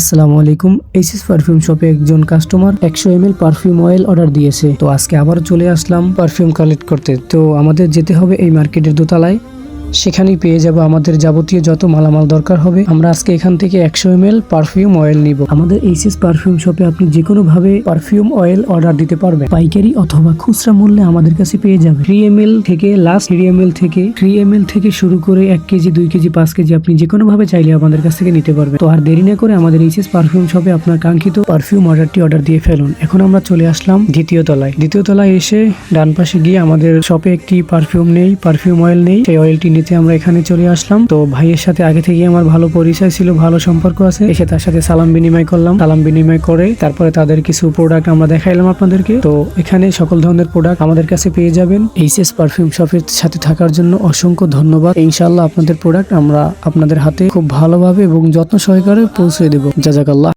আসসালামু আলাইকুম। HS perfume শপে একজন customer 100 ml perfume oil order দিয়েছে। তো আজকে আবার চলে আসলাম পারফিউম কালেক্ট করতে। তো আমাদের যেতে হবে এই মার্কেটের দোতলায়, সেখানেই পেয়ে যাব আমাদের যাবতীয় যত মালামাল দরকার হবে। আমরা আজকে এখান থেকে 100 ml পারফিউম অয়েল নিব। আমাদের এইচএস পারফিউম শপে আপনি যে কোনো ভাবে পারফিউম অয়েল অর্ডার দিতে পারবেন, পাইকারি অথবা খুচরা মূল্যে আমাদের কাছে পেয়ে যাবেন। 3 ml থেকে লাস্ট 3 ml থেকে শুরু করে 1 কেজি 2 কেজি 5 কেজি আপনি যে কোনো ভাবে চাইলে আমাদের কাছ থেকে নিতে পারবেন। তো আর দেরি না করে আমাদের এইচএস পারফিউম শপে আপনার কাঙ্ক্ষিত পারফিউম অর্ডার দিয়ে ফেলুন। এখন আমরা চলে আসলাম দ্বিতীয় তলায় এসে ডান পাশে গিয়ে আমাদের শপে একটি পারফিউম অয়েল নেই, সেই অয়েলটি নিতে আমরা এখানে চলে আসলাম। তো ভাইয়ের সাথে আগে থেকে আমার ভালো পরিচয় ছিল, ভালো সম্পর্ক আছে। এসে তার সাথে সালাম বিনিময় করলাম। সালাম বিনিময় করে তারপরে তাদের কিছু প্রোডাক্ট আমরা দেখাইলাম আপনাদেরকে। তো এখানে সকল ধরনের প্রোডাক্ট আমাদের কাছে পেয়ে যাবেন। এইচএস পারফিউম শপের সাথে থাকার জন্য অসংখ্য ধন্যবাদ। ইনশাআল্লাহ আপনাদের প্রোডাক্ট আমরা আপনাদের হাতে খুব ভালোভাবে এবং যত্ন সহকারে পৌঁছে দেব। জাযাকাল্লাহ।